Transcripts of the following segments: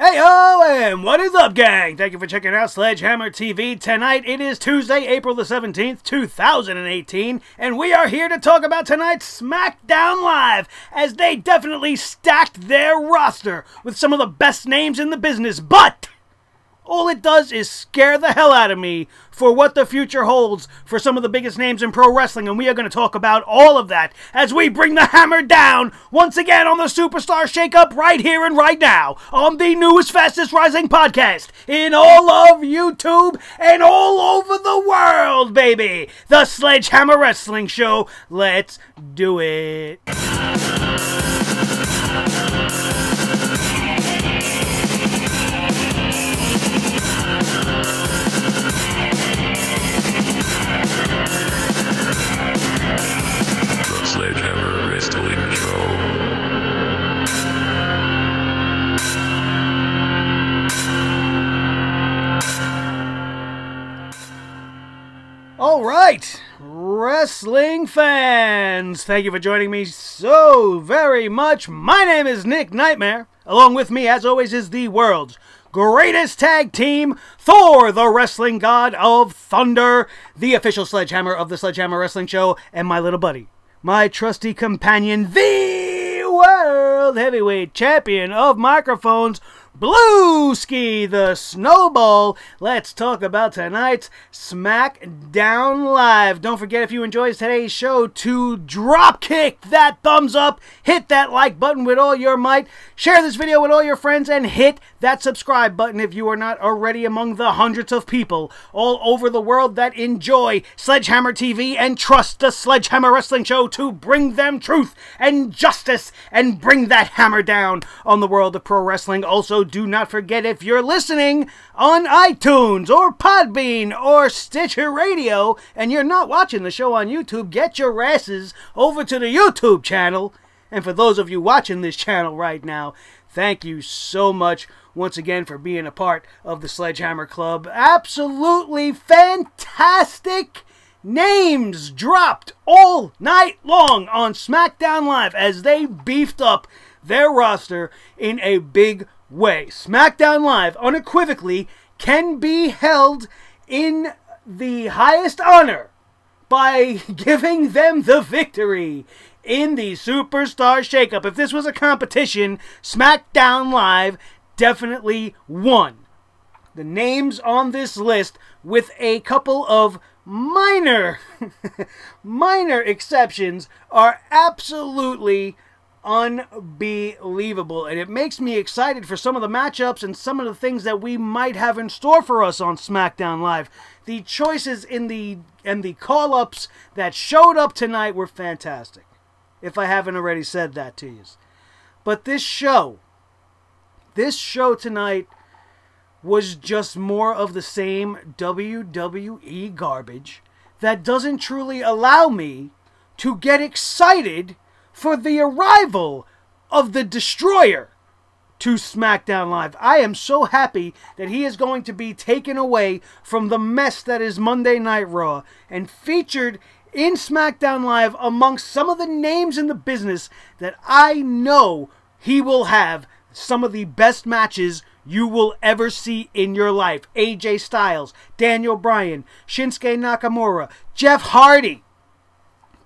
Hey ho, and what is up, gang? Thank you for checking out Sledgehammer TV. Tonight, it is Tuesday, April the 17th, 2018, and we are here to talk about tonight's SmackDown Live, as they definitely stacked their roster with some of the best names in the business, but all it does is scare the hell out of me for what the future holds for some of the biggest names in pro wrestling, and we are going to talk about all of that as we bring the hammer down once again on the Superstar Shakeup right here and right now on the newest, fastest rising podcast in all of YouTube and all over the world, baby. The Sledgehammer Wrestling Show. Let's do it. Sledgehammer Wrestling Show. All right, wrestling fans, thank you for joining me so very much. My name is Nick Nightmare. Along with me, as always, is the world's greatest tag team, Thor, the wrestling god of thunder, the official Sledgehammer of the Sledgehammer Wrestling Show, and my little buddy, my trusty companion, the world heavyweight champion of microphones, Blueski, the Snowball. Let's talk about tonight's SmackDown Live. Don't forget, if you enjoyed today's show, to drop kick that thumbs up, hit that like button with all your might, share this video with all your friends, and hit that subscribe button if you are not already among the hundreds of people all over the world that enjoy Sledgehammer TV and trust the Sledgehammer Wrestling Show to bring them truth and justice and bring that hammer down on the world of pro wrestling. Also, do not forget, if you're listening on iTunes or Podbean or Stitcher Radio and you're not watching the show on YouTube, get your asses over to the YouTube channel. And for those of you watching this channel right now, thank you so much once again for being a part of the Sledgehammer Club. Absolutely fantastic names dropped all night long on SmackDown Live as they beefed up their roster in a big way. SmackDown Live unequivocally can be held in the highest honor by giving them the victory in the Superstar Shakeup. If this was a competition, SmackDown Live definitely won. The names on this list, with a couple of minor exceptions, are absolutely unbelievable, and it makes me excited for some of the matchups and some of the things that we might have in store for us on SmackDown Live. The choices in the call-ups that showed up tonight were fantastic, if I haven't already said that to you. But this show tonight was just more of the same WWE garbage that doesn't truly allow me to get excited for the arrival of the Destroyer to SmackDown Live. I am so happy that he is going to be taken away from the mess that is Monday Night Raw and featured in SmackDown Live amongst some of the names in the business that I know he will have some of the best matches you will ever see in your life. AJ Styles, Daniel Bryan, Shinsuke Nakamura, Jeff Hardy.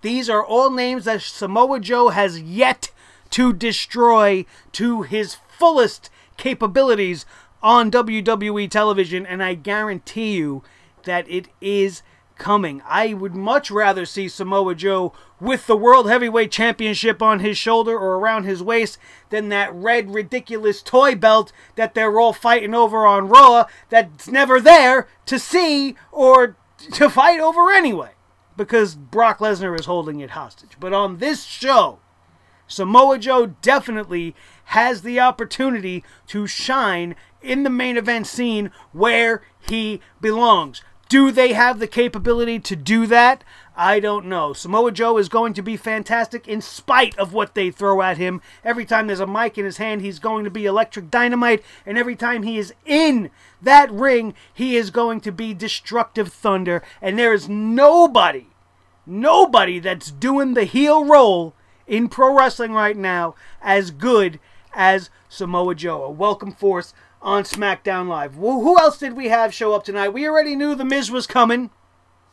These are all names that Samoa Joe has yet to destroy to his fullest capabilities on WWE television, and I guarantee you that it is coming. I would much rather see Samoa Joe with the World Heavyweight Championship on his shoulder or around his waist than that red ridiculous toy belt that they're all fighting over on Raw that's never there to see or to fight over anyway, because Brock Lesnar is holding it hostage. But on this show, Samoa Joe definitely has the opportunity to shine in the main event scene where he belongs. Do they have the capability to do that? I don't know. Samoa Joe is going to be fantastic in spite of what they throw at him. Every time there's a mic in his hand, he's going to be electric dynamite. And every time he is in that ring, he is going to be destructive thunder. And there is nobody that's doing the heel role in pro wrestling right now as good as Samoa Joe, a welcome force on SmackDown Live. Who else did we have show up tonight? We already knew The Miz was coming.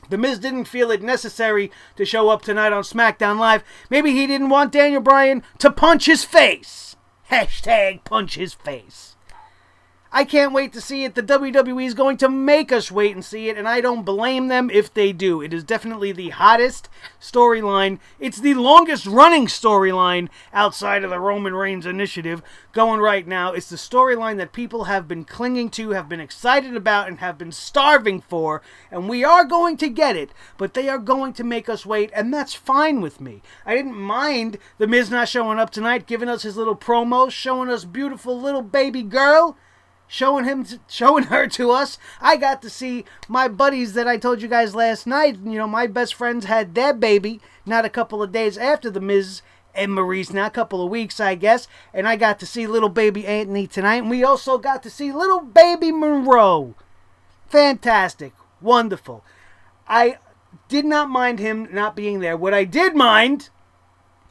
The Miz didn't feel it necessary to show up tonight on SmackDown Live. Maybe he didn't want Daniel Bryan to punch his face. Hashtag punch his face. I can't wait to see it. The WWE is going to make us wait and see it, and I don't blame them if they do. It is definitely the hottest storyline. It's the longest running storyline outside of the Roman Reigns initiative going right now. It's the storyline that people have been clinging to, have been excited about, and have been starving for, and we are going to get it, but they are going to make us wait, and that's fine with me. I didn't mind The Miz not showing up tonight, giving us his little promo, showing us beautiful little baby girl, showing her to us. I got to see my buddies that I told you guys last night. You know, my best friends had their baby not a couple of days after The Miz and Maurice, now a couple of weeks, I guess. And I got to see little baby Anthony tonight. And we also got to see little baby Monroe. Fantastic. Wonderful. I did not mind him not being there. What I did mind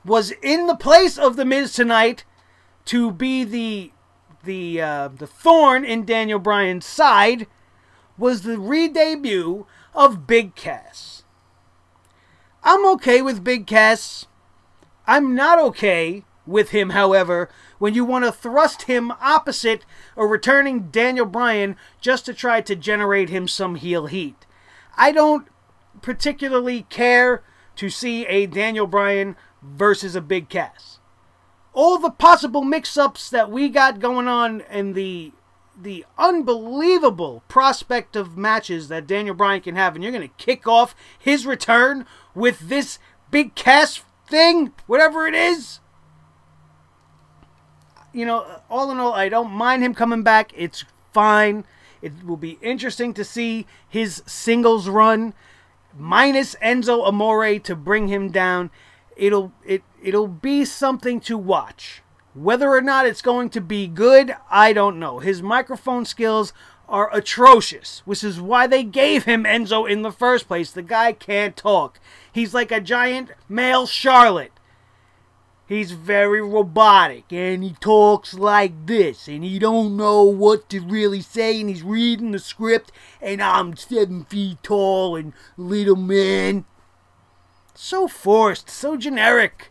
was in the place of The Miz tonight to be the thorn in Daniel Bryan's side was the re-debut of Big Cass. I'm okay with Big Cass. I'm not okay with him, however, when you want to thrust him opposite a returning Daniel Bryan just to try to generate him some heel heat. I don't particularly care to see a Daniel Bryan versus a Big Cass. All the possible mix-ups that we got going on and the unbelievable prospect of matches that Daniel Bryan can have, and you're going to kick off his return with this Big Cass thing, whatever it is. You know, all in all, I don't mind him coming back. It's fine. It will be interesting to see his singles run minus Enzo Amore to bring him down. It'll be something to watch. Whether or not it's going to be good, I don't know. His microphone skills are atrocious, which is why they gave him Enzo in the first place. The guy can't talk. He's like a giant male Charlotte. He's very robotic, and he talks like this, and he don't know what to really say, and he's reading the script, and I'm 7 feet tall and little man. So forced, so generic.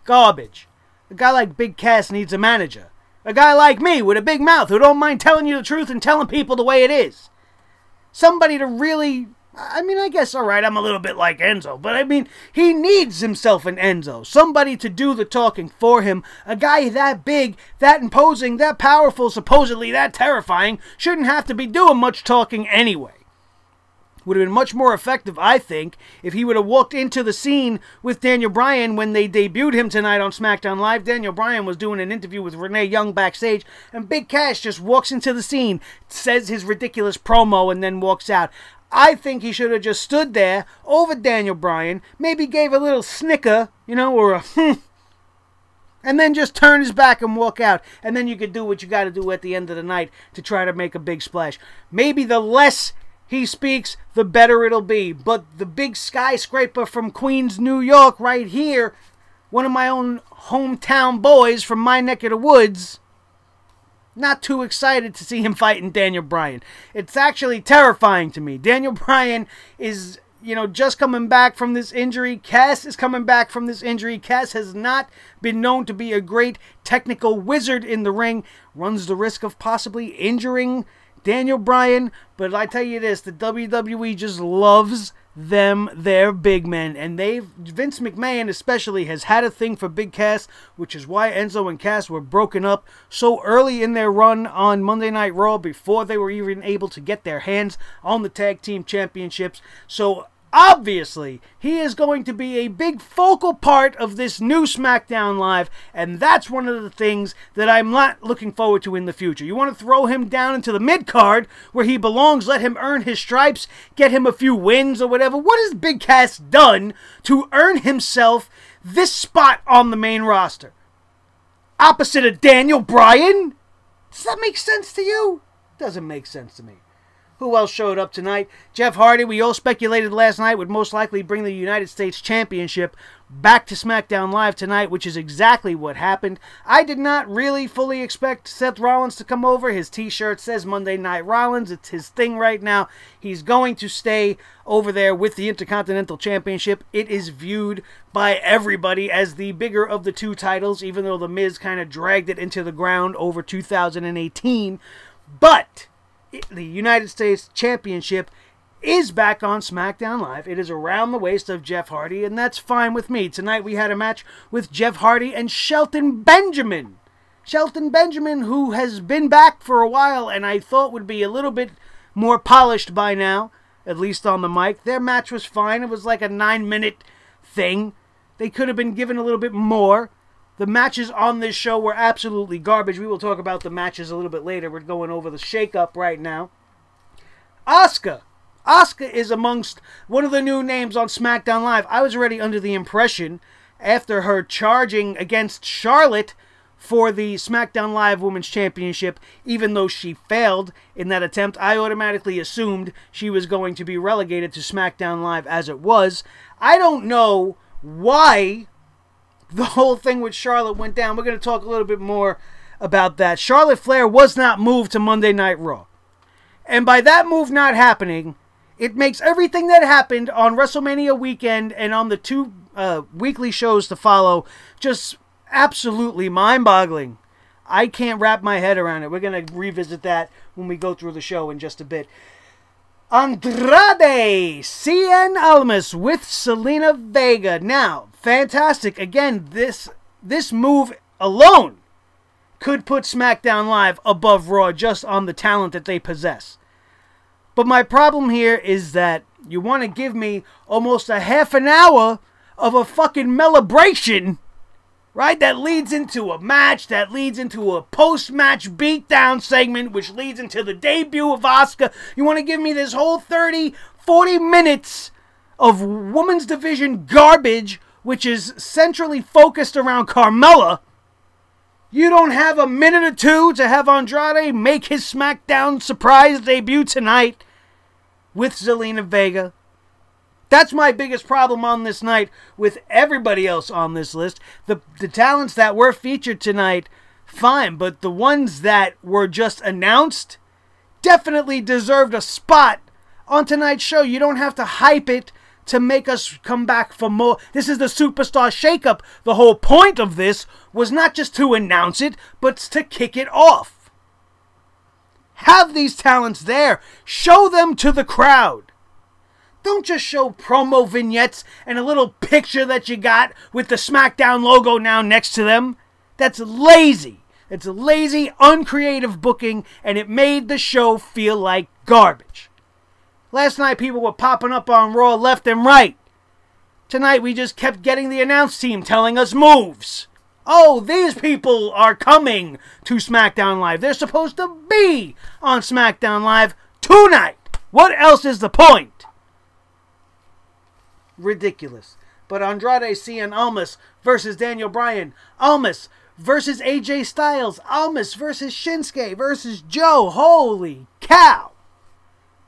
Garbage. A guy like Big Cass needs a manager. A guy like me with a big mouth who don't mind telling you the truth and telling people the way it is. Somebody to really... I mean, I guess, alright, I'm a little bit like Enzo, but I mean, he needs himself an Enzo. Somebody to do the talking for him. A guy that big, that imposing, that powerful, supposedly that terrifying, shouldn't have to be doing much talking anyway. Would have been much more effective, I think, if he would have walked into the scene with Daniel Bryan when they debuted him tonight on SmackDown Live. Daniel Bryan was doing an interview with Renee Young backstage, and Big Cass just walks into the scene, says his ridiculous promo, and then walks out. I think he should have just stood there over Daniel Bryan, maybe gave a little snicker, you know, or a and then just turn his back and walk out. And then you could do what you got to do at the end of the night to try to make a big splash. Maybe the less he speaks, the better it'll be. But the big skyscraper from Queens, New York, right here, one of my own hometown boys from my neck of the woods, not too excited to see him fighting Daniel Bryan. It's actually terrifying to me. Daniel Bryan is, you know, just coming back from this injury. Cass is coming back from this injury. Cass has not been known to be a great technical wizard in the ring. Runs the risk of possibly injuring Daniel Bryan, but I tell you this, the WWE just loves them, their big men, and Vince McMahon especially has had a thing for Big Cass, which is why Enzo and Cass were broken up so early in their run on Monday Night Raw before they were even able to get their hands on the tag team championships. So obviously, he is going to be a big focal part of this new SmackDown Live, and that's one of the things that I'm not looking forward to in the future. You want to throw him down into the mid-card where he belongs, let him earn his stripes, get him a few wins or whatever. What has Big Cass done to earn himself this spot on the main roster? Opposite of Daniel Bryan? Does that make sense to you? Doesn't make sense to me. Who else showed up tonight? Jeff Hardy, we all speculated last night, would most likely bring the United States Championship back to SmackDown Live tonight, which is exactly what happened. I did not really fully expect Seth Rollins to come over. His t-shirt says Monday Night Rollins. It's his thing right now. He's going to stay over there with the Intercontinental Championship. It is viewed by everybody as the bigger of the two titles, even though The Miz kind of dragged it into the ground over 2018. But the United States Championship is back on SmackDown Live. It is around the waist of Jeff Hardy, and that's fine with me. Tonight we had a match with Jeff Hardy and Shelton Benjamin. Shelton Benjamin, who has been back for a while and I thought would be a little bit more polished by now, at least on the mic. Their match was fine. It was like a 9-minute thing. They could have been given a little bit more. The matches on this show were absolutely garbage. We will talk about the matches a little bit later. We're going over the shakeup right now. Asuka is amongst one of the new names on SmackDown Live. I was already under the impression, after her charging against Charlotte for the SmackDown Live Women's Championship, even though she failed in that attempt, I automatically assumed she was going to be relegated to SmackDown Live as it was. I don't know why the whole thing with Charlotte went down. We're going to talk a little bit more about that. Charlotte Flair was not moved to Monday Night Raw. And by that move not happening, it makes everything that happened on WrestleMania weekend and on the two weekly shows to follow just absolutely mind-boggling. I can't wrap my head around it. We're going to revisit that when we go through the show in just a bit. Andrade Cien Almas with Zelina Vega. Now, fantastic. Again, this move alone could put SmackDown Live above Raw just on the talent that they possess. But my problem here is that you want to give me almost a half an hour of a fucking celebration, right? That leads into a match, that leads into a post-match beatdown segment, which leads into the debut of Asuka. You want to give me this whole 30, 40 minutes of women's division garbage, which is centrally focused around Carmella. You don't have a minute or two to have Andrade make his SmackDown surprise debut tonight with Zelina Vega. That's my biggest problem on this night with everybody else on this list. The talents that were featured tonight, fine, but the ones that were just announced definitely deserved a spot on tonight's show. You don't have to hype it to make us come back for more. This is the Superstar shakeup. The whole point of this was not just to announce it, but to kick it off. Have these talents there. Show them to the crowd. Don't just show promo vignettes and a little picture that you got with the SmackDown logo now next to them. That's lazy. It's a lazy, uncreative booking, and it made the show feel like garbage. Last night, people were popping up on Raw left and right. Tonight, we just kept getting the announce team telling us moves. Oh, these people are coming to SmackDown Live. They're supposed to be on SmackDown Live tonight. What else is the point? Ridiculous. But Andrade Cien Almas versus Daniel Bryan. Almas versus AJ Styles. Almas versus Shinsuke versus Joe. Holy cow.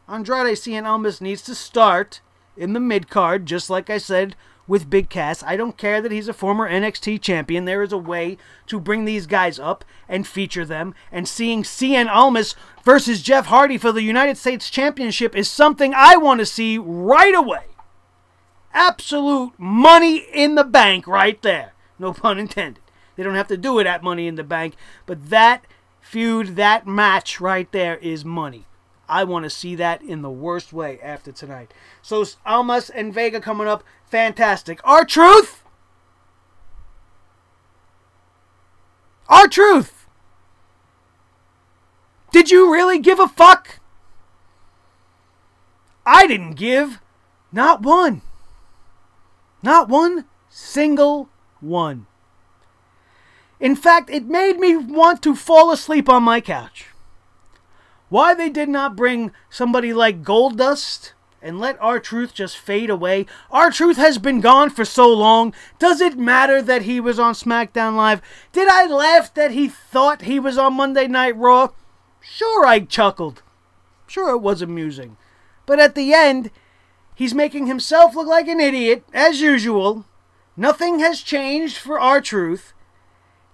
Andrade Cien Almas needs to start in the mid-card, just like I said with Big Cass. I don't care that he's a former NXT champion. There is a way to bring these guys up and feature them. And seeing Cien Almas versus Jeff Hardy for the United States Championship is something I want to see right away. Absolute money in the bank right there. No pun intended. They don't have to do it at Money in the Bank, but that feud, that match right there is money. I want to see that in the worst way after tonight. So Almas and Vega coming up. Fantastic. R-Truth. R-Truth. Did you really give a fuck? I didn't give. Not one. Not one single one. In fact, it made me want to fall asleep on my couch. Why they did not bring somebody like Goldust and let R-Truth just fade away. R-Truth has been gone for so long. Does it matter that he was on SmackDown Live? Did I laugh that he thought he was on Monday Night Raw? Sure, I chuckled. Sure, it was amusing. But at the end, he's making himself look like an idiot, as usual. Nothing has changed for R-Truth.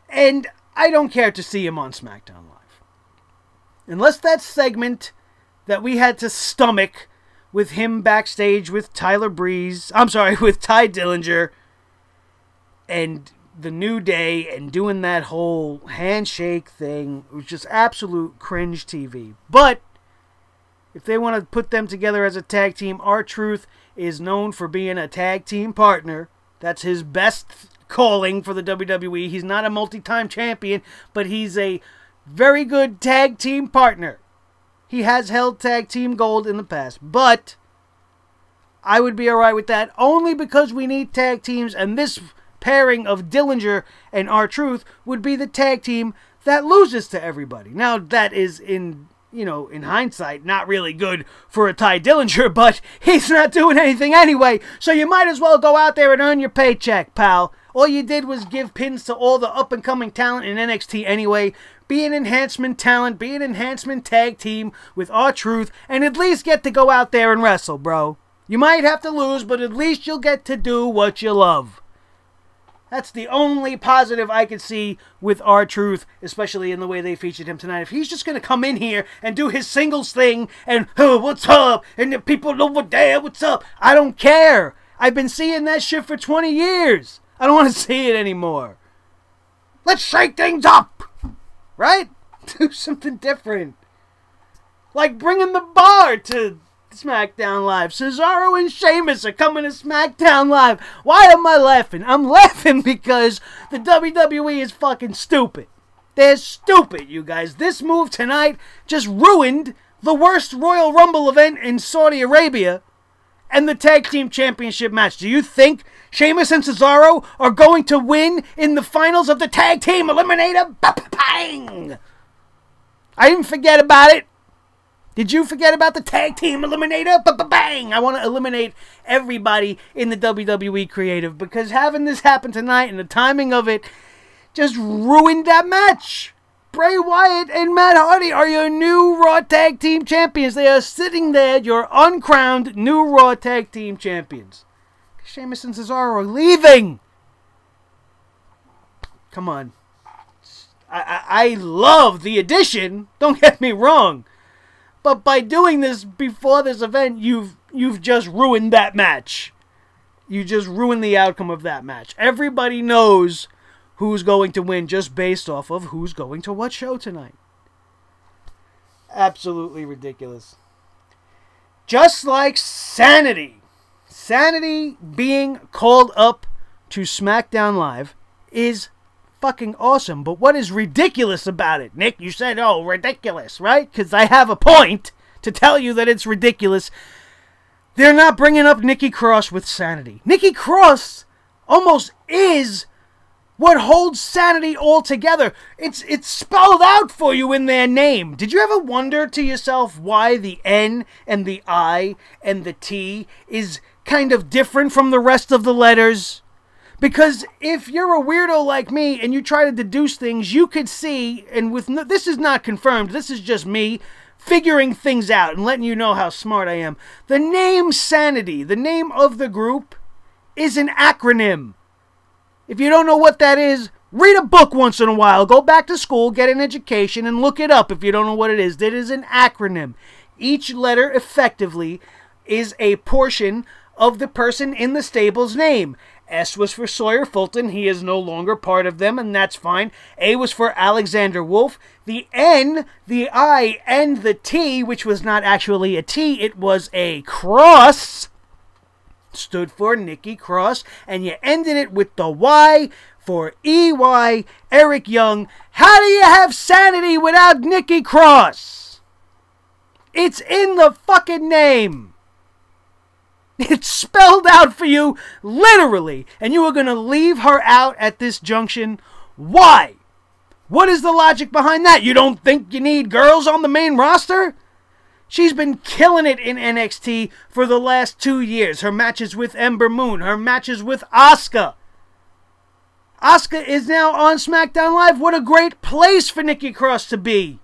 And I don't care to see him on SmackDown Live. Unless that segment that we had to stomach with him backstage with Tyler Breeze, with Ty Dillinger, and the New Day, and doing that whole handshake thing, it was just absolute cringe TV. But if they want to put them together as a tag team, R-Truth is known for being a tag team partner. That's his best calling for the WWE. He's not a multi-time champion, but he's a very good tag team partner. He has held tag team gold in the past, but I would be alright with that only because we need tag teams, and this pairing of Dillinger and R-Truth would be the tag team that loses to everybody. Now, that is in hindsight, not really good for a Ty Dillinger, but he's not doing anything anyway, so you might as well go out there and earn your paycheck, pal. All you did was give pins to all the up-and-coming talent in NXT anyway. Be an enhancement talent, be an enhancement tag team with R-Truth, and at least get to go out there and wrestle, bro. You might have to lose, but at least you'll get to do what you love. That's the only positive I could see with R-Truth, especially in the way they featured him tonight. If he's just going to come in here and do his singles thing and, oh, what's up? And the people over there, what's up? I don't care. I've been seeing that shit for 20 years. I don't want to see it anymore. Let's shake things up, right? Do something different. Like bringing the bar to SmackDown Live. Cesaro and Sheamus are coming to SmackDown Live. Why am I laughing? I'm laughing because the WWE is fucking stupid. They're stupid, you guys. This move tonight just ruined the worst Royal Rumble event in Saudi Arabia and the Tag Team Championship match. Do you think Sheamus and Cesaro are going to win in the finals of the Tag Team Eliminator? Bang! I didn't forget about it. Did you forget about the Tag Team Eliminator? Bang! I want to eliminate everybody in the WWE creative because having this happen tonight and the timing of it just ruined that match. Bray Wyatt and Matt Hardy are your new Raw Tag Team Champions. They are sitting there, your uncrowned new Raw Tag Team Champions. Sheamus and Cesaro are leaving. Come on. I love the addition. Don't get me wrong. But by doing this before this event, you've just ruined that match. You just ruined the outcome of that match. Everybody knows who's going to win just based off of who's going to what show tonight. Absolutely ridiculous. Just like Sanity. Sanity being called up to SmackDown Live is fucking awesome. But what is ridiculous about it? Nick, you said, oh, ridiculous, right? Because I have a point to tell you that it's ridiculous. They're not bringing up Nikki Cross with Sanity. Nikki Cross almost is what holds Sanity all together. It's spelled out for you in their name. Did you ever wonder to yourself why the N and the I and the T is kind of different from the rest of the letters? Because if you're a weirdo like me and you try to deduce things, you could see, and this is not confirmed, this is just me figuring things out and letting you know how smart I am. The name Sanity, the name of the group, is an acronym. If you don't know what that is, read a book once in a while. Go back to school, get an education, and look it up if you don't know what it is. That is an acronym. Each letter, effectively, is a portion of the person in the stable's name. S was for Sawyer Fulton. He is no longer part of them, and that's fine. A was for Alexander Wolf. The N, the I, and the T, which was not actually a T, it was a cross, stood for Nikki Cross, and you ended it with the Y for EY, Eric Young. How do you have Sanity without Nikki Cross? It's in the fucking name. It's spelled out for you, literally, and you are going to leave her out at this junction. Why? What is the logic behind that? You don't think you need girls on the main roster? She's been killing it in NXT for the last 2 years. Her matches with Ember Moon, her matches with Asuka. Asuka is now on SmackDown Live. What a great place for Nikki Cross to be.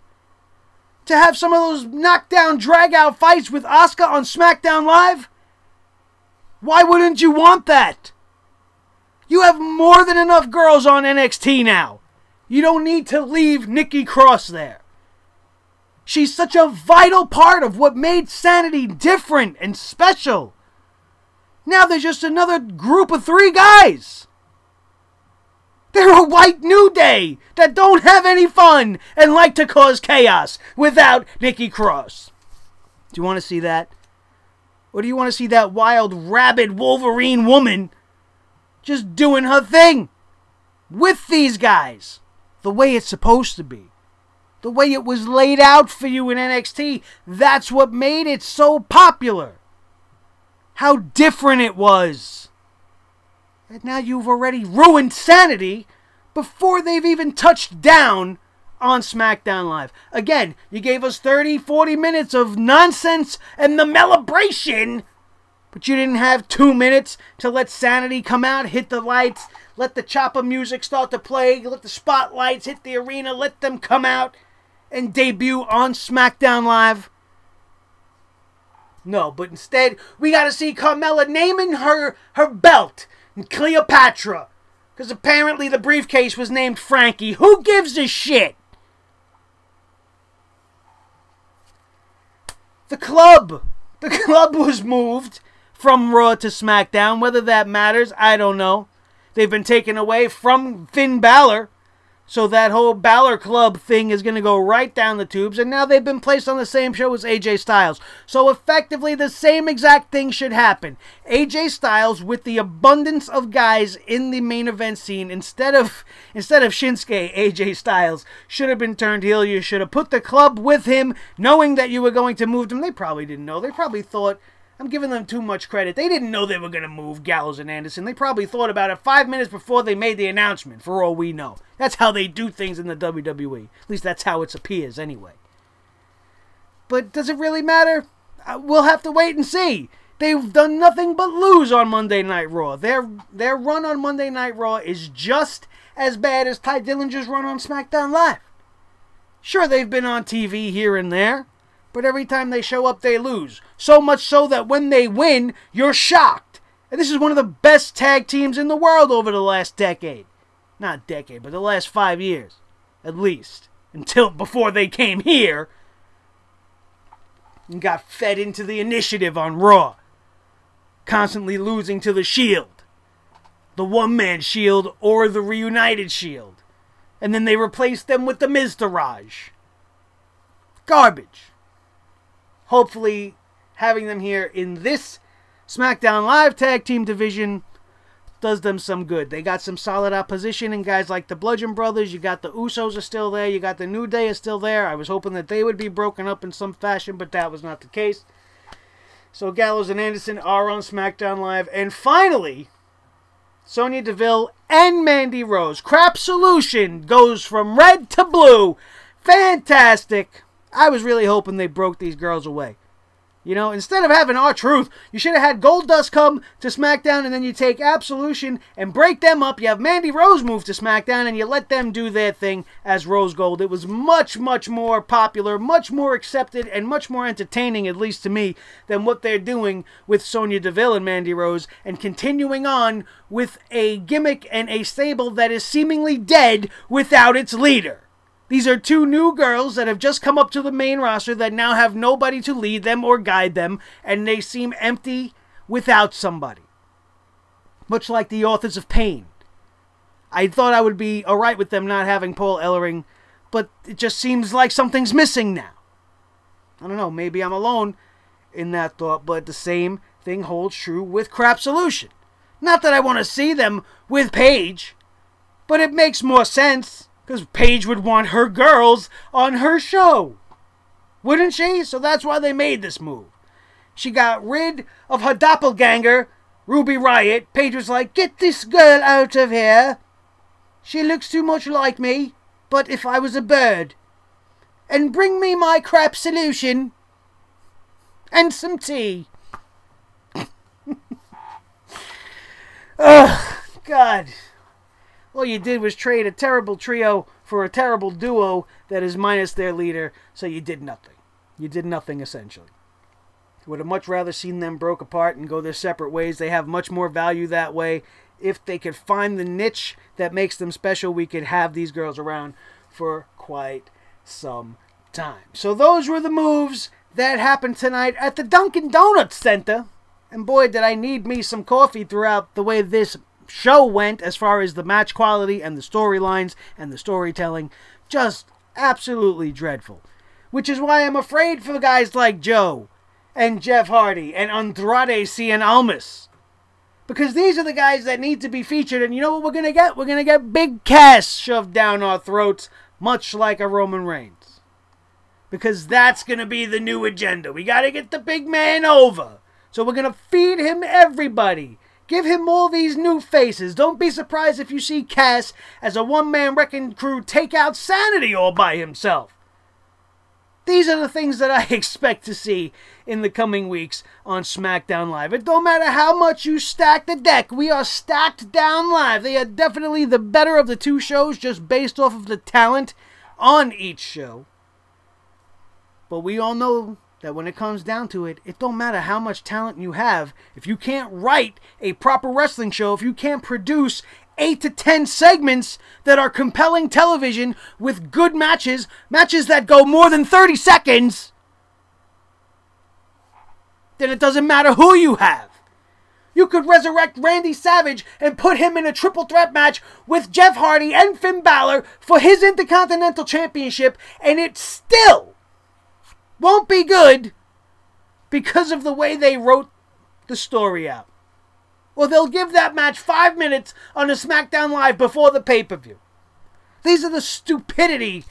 to have some of those knockdown, drag-out fights with Asuka on SmackDown Live? Why wouldn't you want that? You have more than enough girls on NXT now. You don't need to leave Nikki Cross there. She's such a vital part of what made Sanity different and special. Now there's just another group of 3 guys. They're a white New Day that don't have any fun and like to cause chaos without Nikki Cross. Do you want to see that? Or do you want to see that wild, rabid Wolverine woman just doing her thing with these guys the way it's supposed to be? The way it was laid out for you in NXT. That's what made it so popular. How different it was. And now you've already ruined Sanity before they've even touched down on SmackDown Live. Again, you gave us 30, 40 minutes of nonsense and the celebration, but you didn't have 2 minutes to let Sanity come out, hit the lights, let the chopper music start to play, let the spotlights hit the arena, let them come out and debut on SmackDown Live. No, but instead, we got to see Carmella naming her belt Cleopatra. Because apparently the briefcase was named Frankie. Who gives a shit? The club was moved from Raw to SmackDown. Whether that matters, I don't know. They've been taken away from Finn Balor. So that whole Balor Club thing is going to go right down the tubes. And now they've been placed on the same show as AJ Styles. So effectively the same exact thing should happen. AJ Styles with the abundance of guys in the main event scene. Instead of Shinsuke, AJ Styles should have been turned heel. You should have put the club with him knowing that you were going to move them. They probably didn't know. They probably thought, I'm giving them too much credit. They didn't know they were going to move Gallows and Anderson. They probably thought about it 5 minutes before they made the announcement, for all we know. That's how they do things in the WWE. At least that's how it appears anyway. But does it really matter? We'll have to wait and see. They've done nothing but lose on Monday Night Raw. Their run on Monday Night Raw is just as bad as Ty Dillinger's run on SmackDown Live. Sure, they've been on TV here and there, but every time they show up, they lose. So much so that when they win, you're shocked. And this is one of the best tag teams in the world over the last decade. Not decade, but the last 5 years. At least. Until before they came here and got fed into the initiative on Raw. Constantly losing to the Shield. The one-man Shield or the reunited Shield. And then they replaced them with the Miztourage. Garbage. Hopefully, having them here in this SmackDown Live Tag Team division does them some good. They got some solid opposition in guys like the Bludgeon Brothers. You got the Usos are still there. You got the New Day is still there. I was hoping that they would be broken up in some fashion, but that was not the case. So Gallows and Anderson are on SmackDown Live. And finally, Sonya Deville and Mandy Rose. Crap Solution goes from red to blue. Fantastic. I was really hoping they broke these girls away. You know, instead of having R-Truth, you should have had Goldust come to SmackDown and then you take Absolution and break them up. You have Mandy Rose move to SmackDown and you let them do their thing as Rose Gold. It was much, much more popular, much more accepted, and much more entertaining, at least to me, than what they're doing with Sonya Deville and Mandy Rose and continuing on with a gimmick and a stable that is seemingly dead without its leader. These are two new girls that have just come up to the main roster that now have nobody to lead them or guide them, and they seem empty without somebody. Much like the Authors of Pain. I thought I would be alright with them not having Paul Ellering, but it just seems like something's missing now. I don't know, maybe I'm alone in that thought, but the same thing holds true with Crap Solution. Not that I want to see them with Paige, but it makes more sense. Because Paige would want her girls on her show. Wouldn't she? So that's why they made this move. She got rid of her doppelganger, Ruby Riott. Paige was like, get this girl out of here. She looks too much like me, but if I was a bird. And bring me my Crap Solution. And some tea. Oh, God. All you did was trade a terrible trio for a terrible duo that is minus their leader, so you did nothing. You did nothing, essentially. Would have much rather seen them broke apart and go their separate ways. They have much more value that way. If they could find the niche that makes them special, we could have these girls around for quite some time. So those were the moves that happened tonight at the Dunkin' Donuts Center. And boy, did I need me some coffee throughout the way this show went as far as the match quality and the storylines and the storytelling. Just absolutely dreadful. Which is why I'm afraid for guys like Joe and Jeff Hardy and Andrade Cien Almas. Because these are the guys that need to be featured. And you know what we're going to get? We're going to get big cash shoved down our throats, much like a Roman Reigns. Because that's going to be the new agenda. We got to get the big man over. So we're going to feed him everybody. Give him all these new faces. Don't be surprised if you see Cass as a one-man wrecking crew take out Sanity all by himself. These are the things that I expect to see in the coming weeks on SmackDown Live. It don't matter how much you stack the deck. We are stacked down live. They are definitely the better of the two shows just based off of the talent on each show. But we all know that when it comes down to it, it don't matter how much talent you have. If you can't write a proper wrestling show, if you can't produce 8 to 10 segments that are compelling television with good matches that go more than 30 seconds, then it doesn't matter who you have. You could resurrect Randy Savage and put him in a triple threat match with Jeff Hardy and Finn Balor for his Intercontinental Championship, and it still won't be good because of the way they wrote the story out. Or they'll give that match 5 minutes on a SmackDown Live before the pay-per-view. These are the stupidity.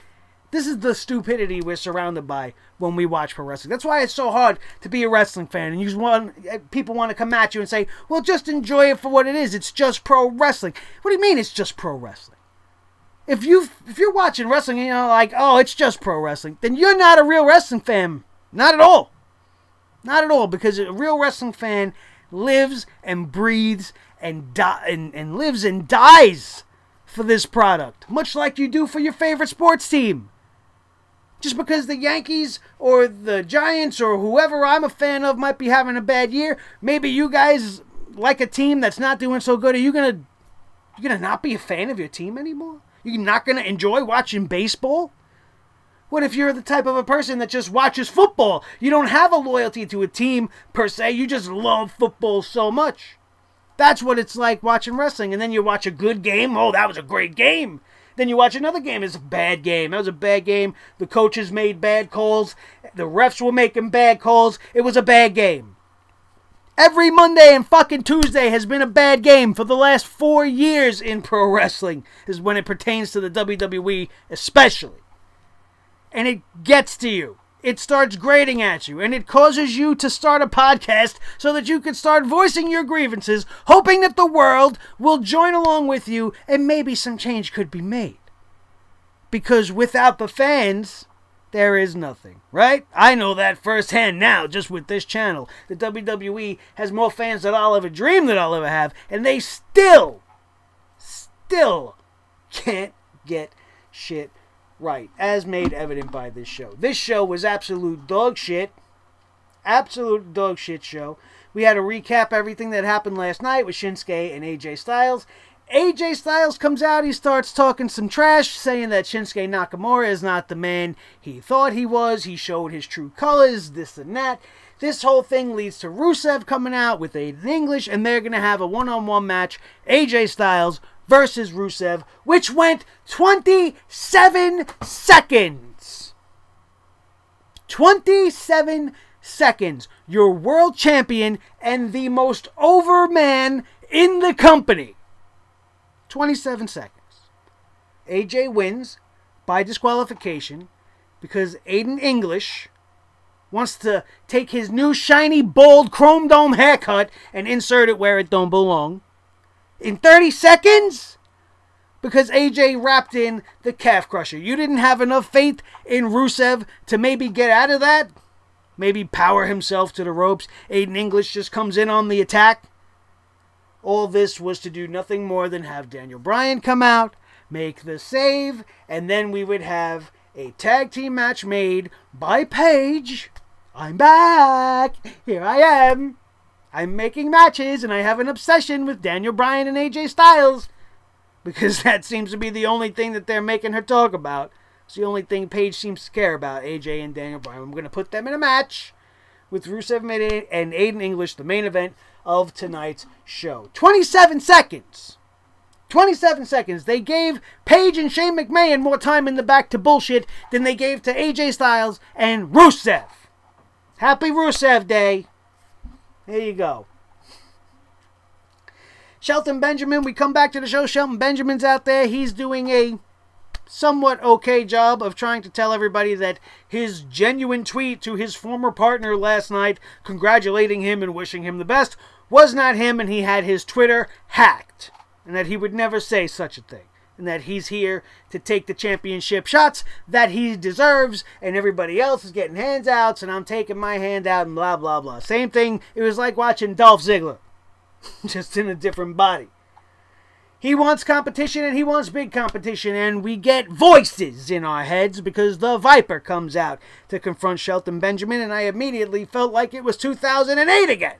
This is the stupidity we're surrounded by when we watch pro wrestling. That's why it's so hard to be a wrestling fan. And people want to come at you and say, well, just enjoy it for what it is. It's just pro wrestling. What do you mean it's just pro wrestling? If you're watching wrestling and you're like, oh, it's just pro wrestling, then you're not a real wrestling fan. Not at all. Not at all, because a real wrestling fan lives and breathes and lives and dies for this product, much like you do for your favorite sports team. Just because the Yankees or the Giants or whoever I'm a fan of might be having a bad year, maybe you guys like a team that's not doing so good. Are you gonna not be a fan of your team anymore? You're not gonna enjoy watching baseball? What if you're the type of a person that just watches football? You don't have a loyalty to a team per se. You just love football so much. That's what it's like watching wrestling. And then you watch a good game. Oh, that was a great game. Then you watch another game. It's a bad game. That was a bad game. The coaches made bad calls. The refs were making bad calls. It was a bad game. Every Monday and fucking Tuesday has been a bad game for the last 4 years in pro wrestling, is when it pertains to the WWE especially. And it gets to you. It starts grating at you. And it causes you to start a podcast so that you can start voicing your grievances, hoping that the world will join along with you and maybe some change could be made. Because without the fans, there is nothing, right? I know that firsthand now, just with this channel. The WWE has more fans than I'll ever dream that I'll ever have. And they still can't get shit right, as made evident by this show. This show was absolute dog shit. Absolute dog shit show. We had to recap everything that happened last night with Shinsuke and AJ Styles. AJ Styles comes out, he starts talking some trash, saying that Shinsuke Nakamura is not the man he thought he was. He showed his true colors, this and that. This whole thing leads to Rusev coming out with Aiden English, and they're going to have a one-on-one match. AJ Styles versus Rusev, which went 27 seconds. 27 seconds. Your world champion and the most over man in the company. 27 seconds. AJ wins by disqualification because Aiden English wants to take his new shiny, bold, chrome dome haircut and insert it where it don't belong. In 30 seconds? Because AJ wrapped in the calf crusher. You didn't have enough faith in Rusev to maybe get out of that? Maybe power himself to the ropes. Aiden English just comes in on the attack? All this was to do nothing more than have Daniel Bryan come out, make the save, and then we would have a tag team match made by Paige. I'm back! Here I am! I'm making matches, and I have an obsession with Daniel Bryan and AJ Styles. Because that seems to be the only thing that they're making her talk about. It's the only thing Paige seems to care about, AJ and Daniel Bryan. I'm going to put them in a match with Rusev and Aiden English, the main event of tonight's show. 27 seconds. 27 seconds. They gave Paige and Shane McMahon more time in the back to bullshit than they gave to AJ Styles and Rusev. Happy Rusev Day. There you go. Shelton Benjamin, we come back to the show. Shelton Benjamin's out there. He's doing a somewhat okay job of trying to tell everybody that his genuine tweet to his former partner last night, congratulating him and wishing him the best, was not him, and he had his Twitter hacked. And that he would never say such a thing. And that he's here to take the championship shots that he deserves, and everybody else is getting handouts, and I'm taking my hand out, and blah, blah, blah. Same thing. It was like watching Dolph Ziggler, just in a different body. He wants competition, and he wants big competition, and we get voices in our heads because the Viper comes out to confront Shelton Benjamin, and I immediately felt like it was 2008 again.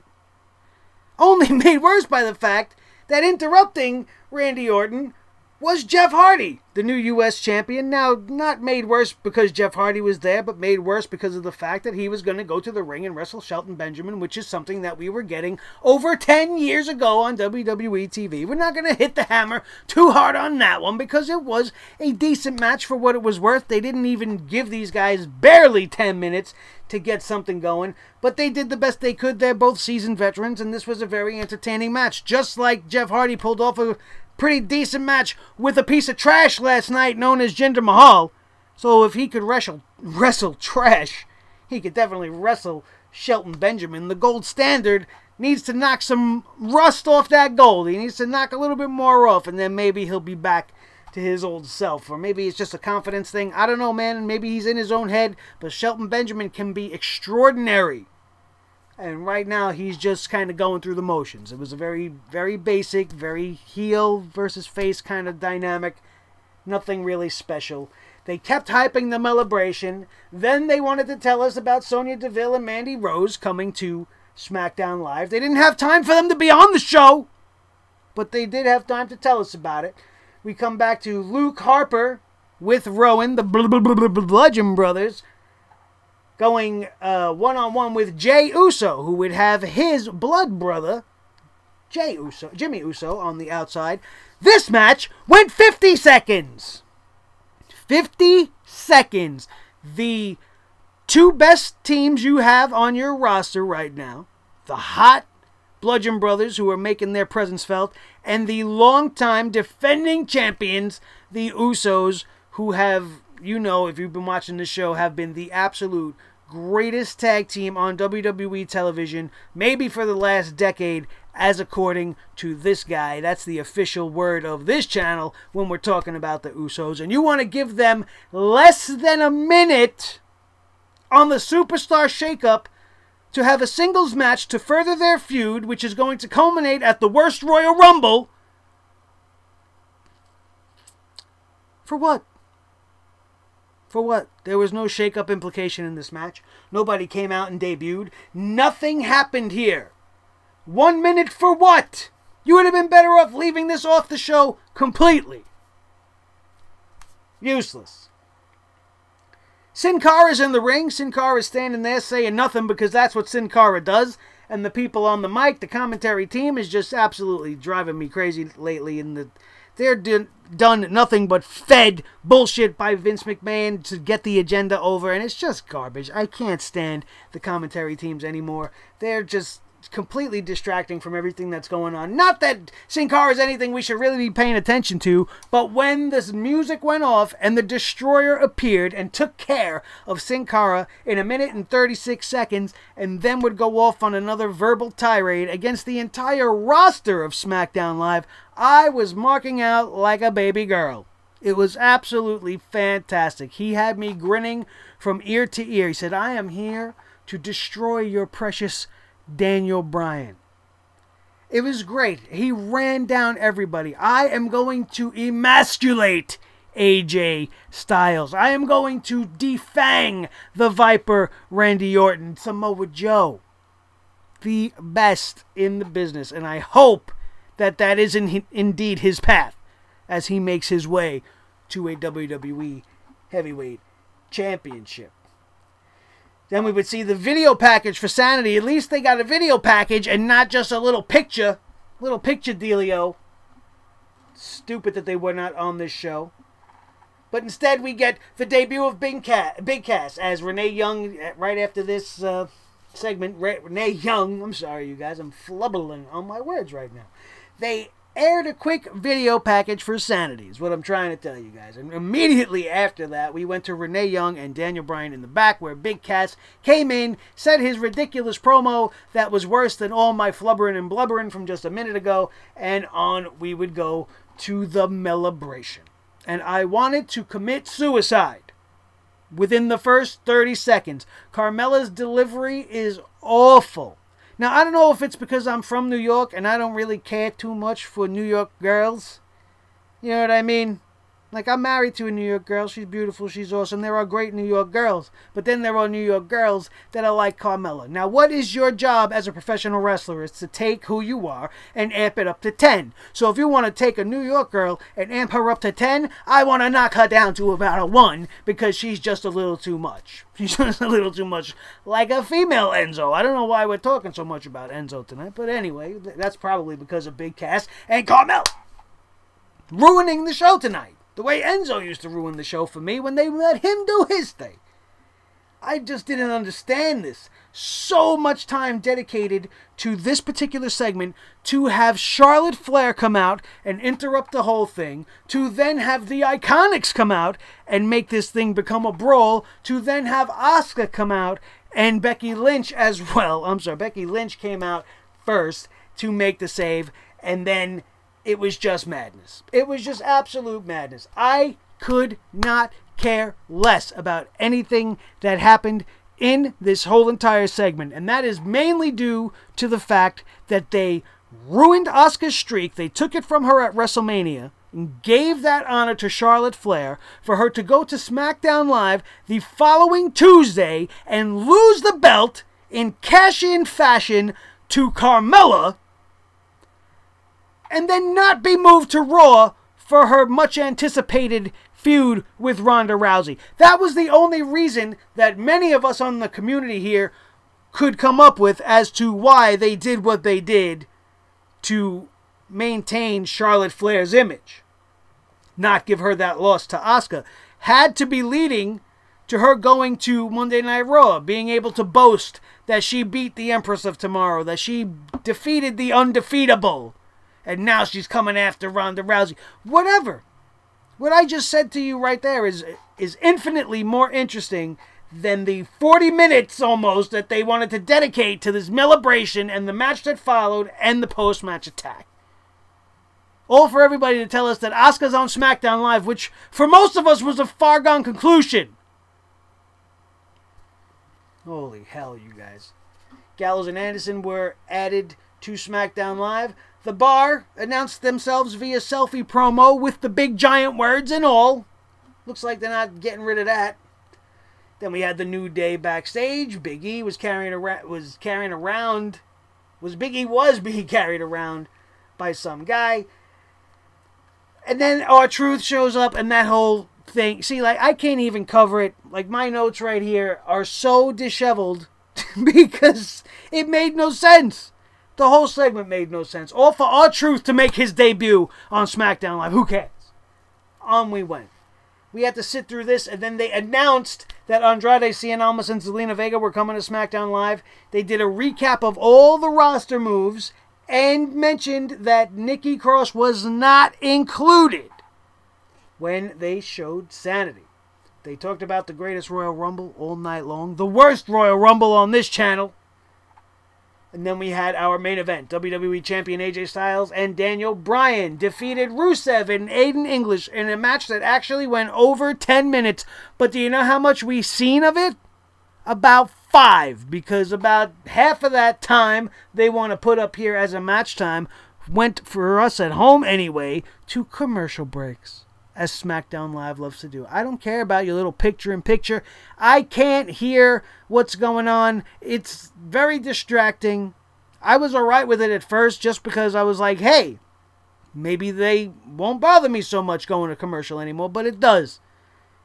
Only made worse by the fact that interrupting Randy Orton was Jeff Hardy, the new U.S. champion. Now, not made worse because Jeff Hardy was there, but made worse because of the fact that he was going to go to the ring and wrestle Shelton Benjamin, which is something that we were getting over 10 years ago on WWE TV. We're not going to hit the hammer too hard on that one because it was a decent match for what it was worth. They didn't even give these guys barely 10 minutes to get something going, but they did the best they could. They're both seasoned veterans, and this was a very entertaining match. Just like Jeff Hardy pulled off a pretty decent match with a piece of trash last night known as Jinder Mahal. So if he could wrestle trash, he could definitely wrestle Shelton Benjamin. The gold standard needs to knock some rust off that gold. He needs to knock a little bit more off, and then maybe he'll be back to his old self. Or maybe it's just a confidence thing. I don't know, man. Maybe he's in his own head. But Shelton Benjamin can be extraordinary. And right now, he's just kind of going through the motions. It was a very, very basic, very heel versus face kind of dynamic. Nothing really special. They kept hyping the celebration. Then they wanted to tell us about Sonya Deville and Mandy Rose coming to SmackDown Live. They didn't have time for them to be on the show. But they did have time to tell us about it. We come back to Luke Harper with Rowan, the Bludgeon Brothers, going one-on-one with Jey Uso, who would have his blood brother, Jimmy Uso, on the outside. This match went 50 seconds. 50 seconds. The two best teams you have on your roster right now, the hot Bludgeon Brothers, who are making their presence felt, and the longtime defending champions, the Usos, who have, you know, if you've been watching the show, have been the absolute greatest tag team on WWE television, maybe for the last decade, as according to this guy. That's the official word of this channel when we're talking about the Usos. And you want to give them less than a minute on the Superstar shakeup to have a singles match to further their feud, which is going to culminate at the worst Royal Rumble. For what? For what? There was no shake-up implication in this match. Nobody came out and debuted. Nothing happened here. 1 minute for what? You would have been better off leaving this off the show completely. Useless. Sin Cara's in the ring. Sin Cara's standing there saying nothing because that's what Sin Cara does. And the people on the mic, the commentary team, is just absolutely driving me crazy lately. They're done nothing but fed bullshit by Vince McMahon to get the agenda over, and it's just garbage. I can't stand the commentary teams anymore. They're just completely distracting from everything that's going on. Not that Sin Cara is anything we should really be paying attention to, but when this music went off and the Destroyer appeared and took care of Sin Cara in 1 minute and 36 seconds and then would go off on another verbal tirade against the entire roster of SmackDown Live, I was marking out like a baby girl. It was absolutely fantastic. He had me grinning from ear to ear. He said, "I am here to destroy your precious Daniel Bryan." It was great. He ran down everybody. I am going to emasculate AJ Styles. I am going to defang the Viper Randy Orton. Samoa Joe. The best in the business. And I hope that that is indeed his path as he makes his way to a WWE Heavyweight Championship. Then we would see the video package for Sanity. At least they got a video package and not just a little picture dealio. Stupid that they were not on this show. But instead we get the debut of Big Cass as Renee Young right after this segment. Renee Young, I'm sorry you guys, I'm flubbling on my words right now. They aired a quick video package for Sanity, is what I'm trying to tell you guys. And immediately after that, we went to Renee Young and Daniel Bryan in the back, where Big Cass came in, said his ridiculous promo that was worse than all my flubbering and blubbering from just a minute ago, and on we would go to the Melibration. And I wanted to commit suicide within the first 30 seconds. Carmella's delivery is awful. Now, I don't know if it's because I'm from New York and I don't really care too much for New York girls. You know what I mean? Like, I'm married to a New York girl. She's beautiful. She's awesome. There are great New York girls. But then there are New York girls that are like Carmella. Now, what is your job as a professional wrestler? It's to take who you are and amp it up to 10. So if you want to take a New York girl and amp her up to 10, I want to knock her down to about a 1 because she's just a little too much. She's just a little too much like a female Enzo. I don't know why we're talking so much about Enzo tonight. But anyway, that's probably because of Big Cass and Carmella ruining the show tonight. The way Enzo used to ruin the show for me when they let him do his thing. I just didn't understand this. So much time dedicated to this particular segment to have Charlotte Flair come out and interrupt the whole thing, to then have the Iconics come out and make this thing become a brawl, to then have Asuka come out and Becky Lynch as well. I'm sorry, Becky Lynch came out first to make the save, and then it was just madness. It was just absolute madness. I could not care less about anything that happened in this whole entire segment. And that is mainly due to the fact that they ruined Asuka's streak. They took it from her at WrestleMania and gave that honor to Charlotte Flair for her to go to SmackDown Live the following Tuesday and lose the belt in cash-in fashion to Carmella, and then not be moved to Raw for her much-anticipated feud with Ronda Rousey. That was the only reason that many of us on the community here could come up with as to why they did what they did to maintain Charlotte Flair's image. Not give her that loss to Asuka. Had to be leading to her going to Monday Night Raw, being able to boast that she beat the Empress of Tomorrow, that she defeated the undefeatable, and now she's coming after Ronda Rousey. Whatever. What I just said to you right there is infinitely more interesting than the 40 minutes almost that they wanted to dedicate to this Melibration and the match that followed and the post-match attack. All for everybody to tell us that Asuka's on SmackDown Live, which for most of us was a far-gone conclusion. Holy hell, you guys. Gallows and Anderson were added to SmackDown Live. The Bar announced themselves via selfie promo with the big giant words and all. Looks like they're not getting rid of that. Then we had the New Day backstage. Big E was being carried around by some guy. And then R-Truth shows up and that whole thing. See, like, I can't even cover it. Like, my notes right here are so disheveled because it made no sense. The whole segment made no sense. All for R-Truth to make his debut on SmackDown Live. Who cares? On we went. We had to sit through this, and then they announced that Andrade Cien Almas and Zelina Vega were coming to SmackDown Live. They did a recap of all the roster moves and mentioned that Nikki Cross was not included when they showed Sanity. They talked about the greatest Royal Rumble all night long. The worst Royal Rumble on this channel. And then we had our main event. WWE Champion AJ Styles and Daniel Bryan defeated Rusev and Aiden English in a match that actually went over 10 minutes. But do you know how much we've seen of it? About 5, because about half of that time they want to put up here as a match time went, for us at home anyway, to commercial breaks, as SmackDown Live loves to do. I don't care about your little picture-in-picture. I can't hear what's going on. It's very distracting. I was alright with it at first just because I was like, hey, maybe they won't bother me so much going to commercial anymore, but it does.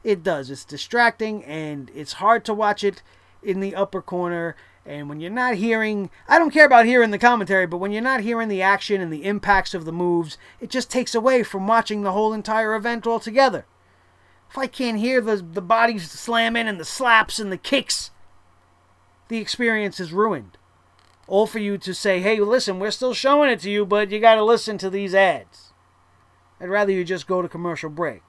It does. It's distracting, and it's hard to watch it in the upper corner. And when you're not hearing, I don't care about hearing the commentary, but when you're not hearing the action and the impacts of the moves, it just takes away from watching the whole entire event altogether. If I can't hear the bodies slamming and the slaps and the kicks, the experience is ruined. All for you to say, hey, listen, we're still showing it to you, but you got to listen to these ads. I'd rather you just go to commercial break.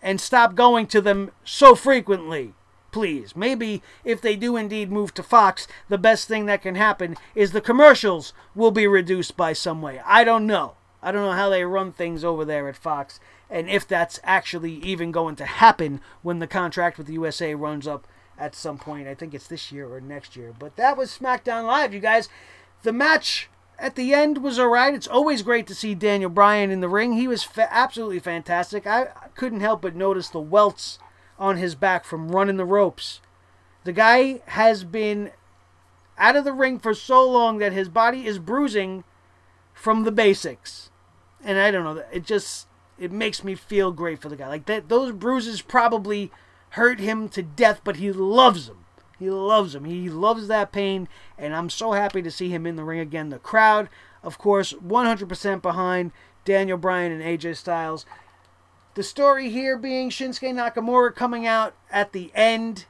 And stop going to them so frequently, please. Maybe if they do indeed move to Fox, the best thing that can happen is the commercials will be reduced by some way. I don't know. I don't know how they run things over there at Fox, and if that's actually even going to happen when the contract with the USA runs up at some point. I think it's this year or next year. But that was SmackDown Live, you guys. The match at the end was alright. It's always great to see Daniel Bryan in the ring. He was absolutely fantastic. I couldn't help but notice the welts on his back from running the ropes. The guy has been out of the ring for so long that his body is bruising from the basics. And I don't know, it makes me feel great for the guy. Like those bruises probably hurt him to death, but he loves them. He loves him. He loves that pain, and I'm so happy to see him in the ring again. The crowd, of course, 100% behind Daniel Bryan and AJ Styles. The story here being Shinsuke Nakamura coming out at the end,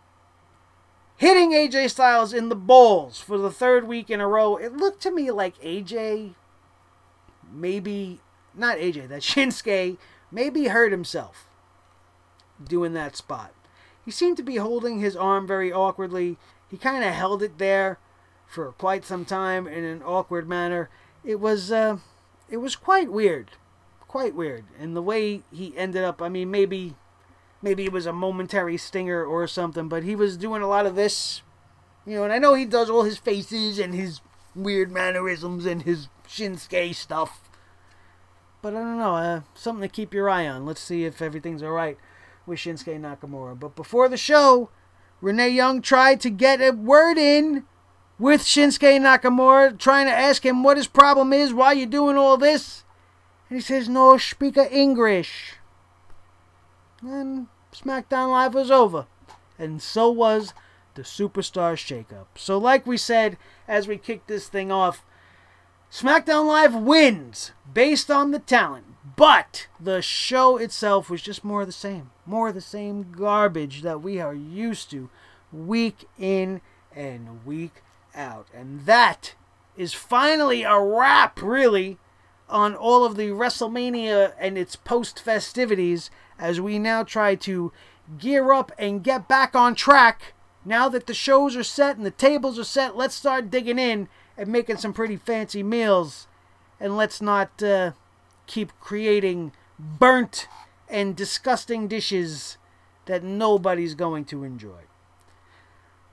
hitting AJ Styles in the balls for the 3rd week in a row. It looked to me like AJ, that Shinsuke maybe hurt himself doing that spot. He seemed to be holding his arm very awkwardly. He kind of held it there for quite some time in an awkward manner. It was quite weird. Quite weird. And the way he ended up, I mean, maybe it was a momentary stinger or something, but he was doing a lot of this. You know, and I know he does all his faces and his weird mannerisms and his Shinsuke stuff. But I don't know, something to keep your eye on. Let's see if everything's alright with Shinsuke Nakamura. But before the show, Renee Young tried to get a word in with Shinsuke Nakamura, trying to ask him what his problem is, why you doing all this. And he says, no speak English. And SmackDown Live was over. And so was the Superstar shakeup. So like we said, as we kicked this thing off, SmackDown Live wins based on the talent. But the show itself was just more of the same. More of the same garbage that we are used to week in and week out. And that is finally a wrap, really, on all of the WrestleMania and its post-festivities as we now try to gear up and get back on track. Now that the shows are set and the tables are set, let's start digging in and making some pretty fancy meals. And let's not keep creating burnt and disgusting dishes that nobody's going to enjoy.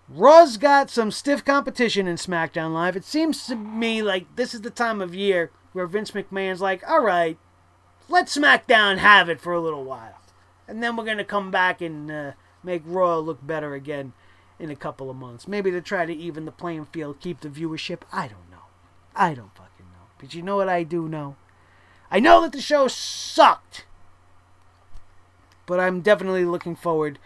Raw's got some stiff competition in SmackDown Live. It seems to me like this is the time of year where Vince McMahon's like, alright, let SmackDown have it for a little while. And then we're going to come back and make Raw look better again in a couple of months. Maybe to try to even the playing field, keep the viewership. I don't know. I don't fucking know. But you know what I do know? I know that the show sucked. But I'm definitely looking forward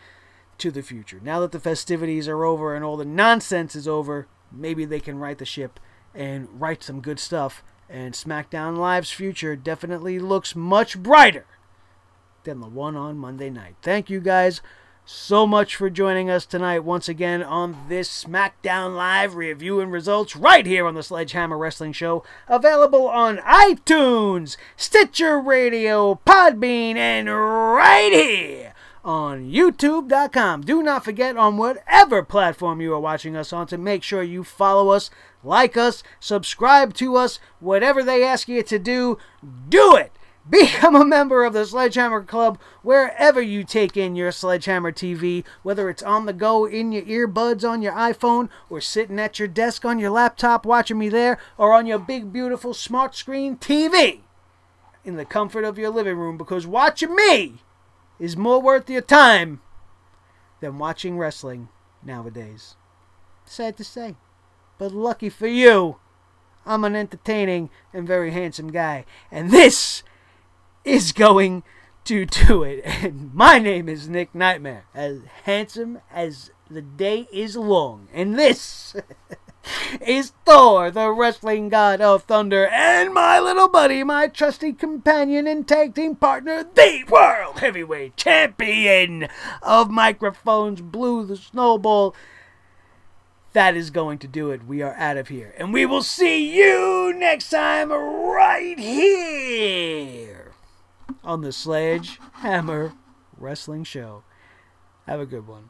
to the future. Now that the festivities are over and all the nonsense is over, maybe they can right the ship and write some good stuff. And SmackDown Live's future definitely looks much brighter than the one on Monday night. Thank you guys so much for joining us tonight once again on this SmackDown Live review and results right here on the Sledgehammer Wrestling Show, available on iTunes, Stitcher Radio, Podbean, and right here on YouTube.com. Do not forget, on whatever platform you are watching us on, to make sure you follow us, like us, subscribe to us, whatever they ask you to do, do it. Become a member of the Sledgehammer Club wherever you take in your Sledgehammer TV, whether it's on the go in your earbuds on your iPhone, or sitting at your desk on your laptop watching me there, or on your big, beautiful smart screen TV in the comfort of your living room, because watching me is more worth your time than watching wrestling nowadays. Sad to say, but lucky for you, I'm an entertaining and very handsome guy, and this is going to do it. And my name is Nick Nightmare, as handsome as the day is long, and this is Thor, the wrestling god of thunder, and my little buddy, my trusty companion and tag team partner, the World Heavyweight Champion of microphones, Blue the Snowball. That is going to do it. We are out of here. And we will see you next time right here on the Sledgehammer Wrestling Show. Have a good one.